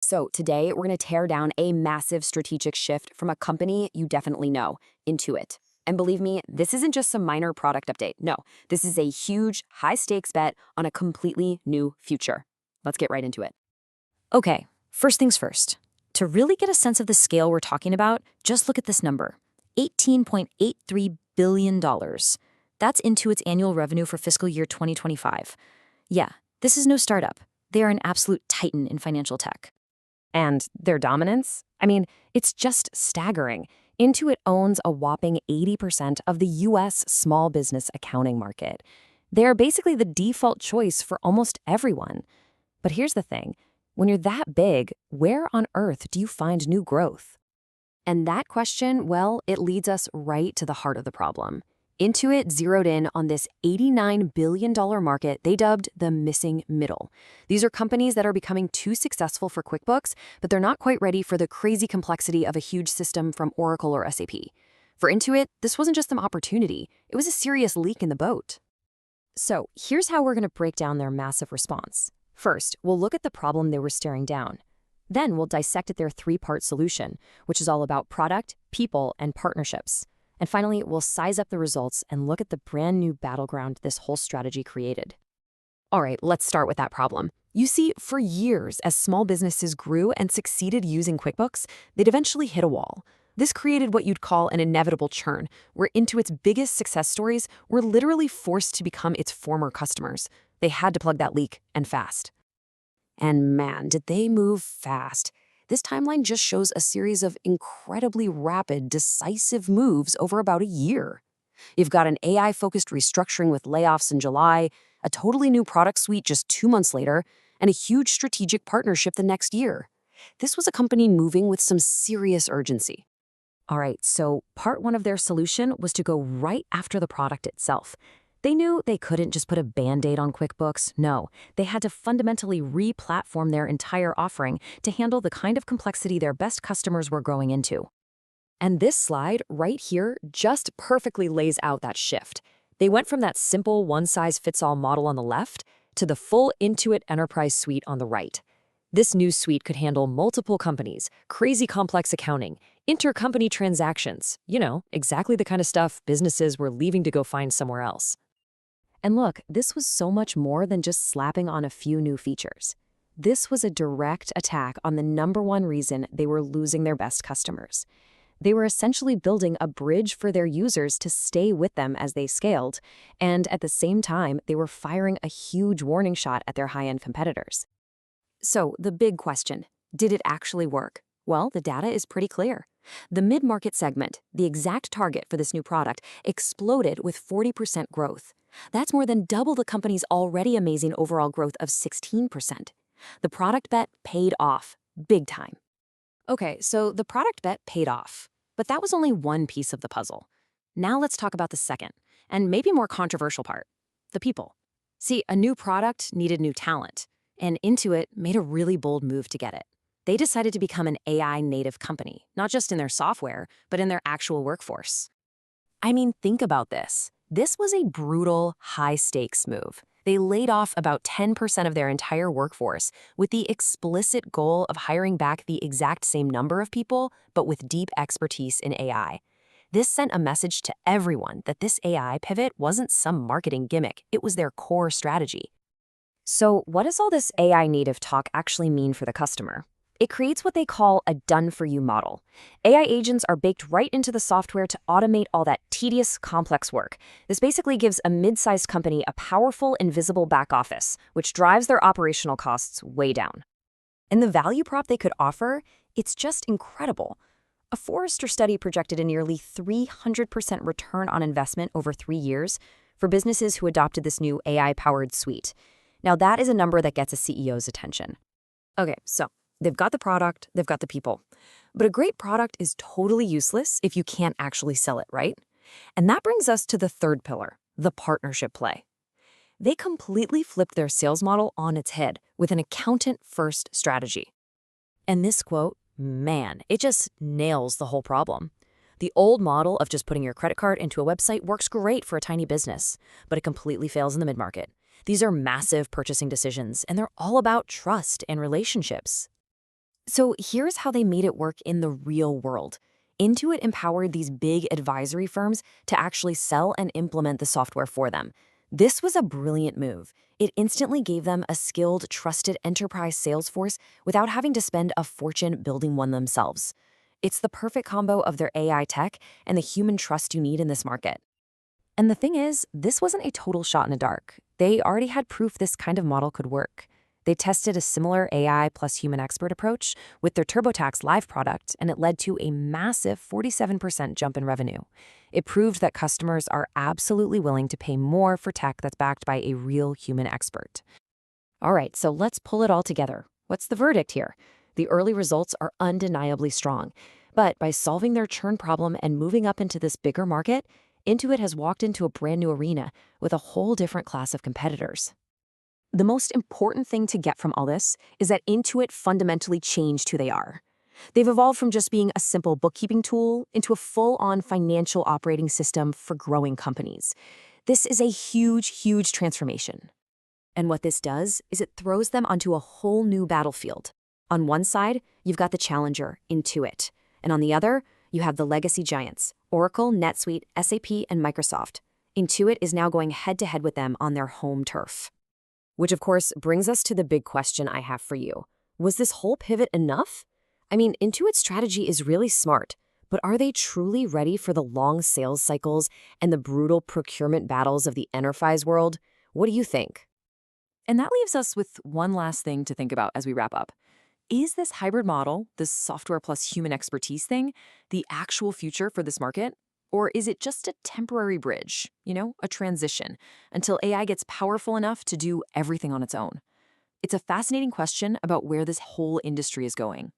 So today we're going to tear down a massive strategic shift from a company you definitely know, Intuit. And believe me, this isn't just some minor product update. No, this is a huge, high-stakes bet on a completely new future. Let's get right into it. Okay, first things first. To really get a sense of the scale we're talking about, just look at this number, $18.83 billion. That's Intuit's annual revenue for fiscal year 2025. Yeah, this is no startup. They are an absolute titan in financial tech. And their dominance? I mean, it's just staggering. Intuit owns a whopping 80% of the US small business accounting market. They're basically the default choice for almost everyone. But here's the thing. When you're that big, where on earth do you find new growth? And that question, well, it leads us right to the heart of the problem. Intuit zeroed in on this $89 billion market they dubbed the missing middle. These are companies that are becoming too successful for QuickBooks, but they're not quite ready for the crazy complexity of a huge system from Oracle or SAP. For Intuit, this wasn't just some opportunity, it was a serious leak in the boat. So here's how we're going to break down their massive response. First, we'll look at the problem they were staring down. Then we'll dissect their three-part solution, which is all about product, people, and partnerships. And finally, we'll size up the results and look at the brand new battleground this whole strategy created. All right, let's start with that problem. You see, for years, as small businesses grew and succeeded using QuickBooks, they'd eventually hit a wall. This created what you'd call an inevitable churn, where Intuit's biggest success stories were literally forced to become its former customers. They had to plug that leak, and fast. And man, did they move fast. This timeline just shows a series of incredibly rapid, decisive moves over about a year. You've got an AI-focused restructuring with layoffs in July, a totally new product suite just 2 months later, and a huge strategic partnership the next year. This was a company moving with some serious urgency. All right, so part one of their solution was to go right after the product itself. They knew they couldn't just put a Band-Aid on QuickBooks. No, they had to fundamentally re-platform their entire offering to handle the kind of complexity their best customers were growing into. And this slide right here just perfectly lays out that shift. They went from that simple one-size-fits-all model on the left to the full Intuit Enterprise Suite on the right. This new suite could handle multiple companies, crazy complex accounting, intercompany transactions, exactly the kind of stuff businesses were leaving to go find somewhere else. And look, this was so much more than just slapping on a few new features. This was a direct attack on the number one reason they were losing their best customers. They were essentially building a bridge for their users to stay with them as they scaled, and at the same time, they were firing a huge warning shot at their high-end competitors. So, the big question, did it actually work? Well, the data is pretty clear. The mid-market segment, the exact target for this new product, exploded with 40% growth. That's more than double the company's already amazing overall growth of 16%. The product bet paid off, big time. Okay, so the product bet paid off, but that was only one piece of the puzzle. Now let's talk about the second, and maybe more controversial part, the people. See, a new product needed new talent, and Intuit made a really bold move to get it. They decided to become an AI-native company, not just in their software, but in their actual workforce. I mean, think about this. This was a brutal, high-stakes move. They laid off about 10% of their entire workforce with the explicit goal of hiring back the exact same number of people, but with deep expertise in AI. This sent a message to everyone that this AI pivot wasn't some marketing gimmick, it was their core strategy. So what does all this AI native talk actually mean for the customer? It creates what they call a done-for-you model. AI agents are baked right into the software to automate all that tedious, complex work. This basically gives a mid-sized company a powerful, invisible back office, which drives their operational costs way down. And the value prop they could offer, it's just incredible. A Forrester study projected a nearly 300% return on investment over 3 years for businesses who adopted this new AI-powered suite. Now that is a number that gets a CEO's attention. Okay, so they've got the product, they've got the people. But a great product is totally useless if you can't actually sell it, right? And that brings us to the third pillar, the partnership play. They completely flipped their sales model on its head with an accountant-first strategy. And this quote, man, it just nails the whole problem. The old model of just putting your credit card into a website works great for a tiny business, but it completely fails in the mid-market. These are massive purchasing decisions, and they're all about trust and relationships. So here's how they made it work in the real world. Intuit empowered these big advisory firms to actually sell and implement the software for them. This was a brilliant move. It instantly gave them a skilled, trusted enterprise sales force without having to spend a fortune building one themselves. It's the perfect combo of their AI tech and the human trust you need in this market. And the thing is, this wasn't a total shot in the dark. They already had proof this kind of model could work. They tested a similar AI plus human expert approach with their TurboTax Live product, and it led to a massive 47% jump in revenue. It proved that customers are absolutely willing to pay more for tech that's backed by a real human expert. All right, so let's pull it all together. What's the verdict here? The early results are undeniably strong. But by solving their churn problem and moving up into this bigger market, Intuit has walked into a brand new arena with a whole different class of competitors. The most important thing to get from all this is that Intuit fundamentally changed who they are. They've evolved from just being a simple bookkeeping tool into a full-on financial operating system for growing companies. This is a huge, huge transformation. And what this does is it throws them onto a whole new battlefield. On one side, you've got the challenger, Intuit. And on the other, you have the legacy giants, Oracle, NetSuite, SAP, and Microsoft. Intuit is now going head-to-head with them on their home turf. Which, of course, brings us to the big question I have for you. Was this whole pivot enough? I mean, Intuit's strategy is really smart, but are they truly ready for the long sales cycles and the brutal procurement battles of the enterprise world? What do you think? And that leaves us with one last thing to think about as we wrap up. Is this hybrid model, this software plus human expertise thing, the actual future for this market? Or is it just a temporary bridge, a transition, until AI gets powerful enough to do everything on its own? It's a fascinating question about where this whole industry is going.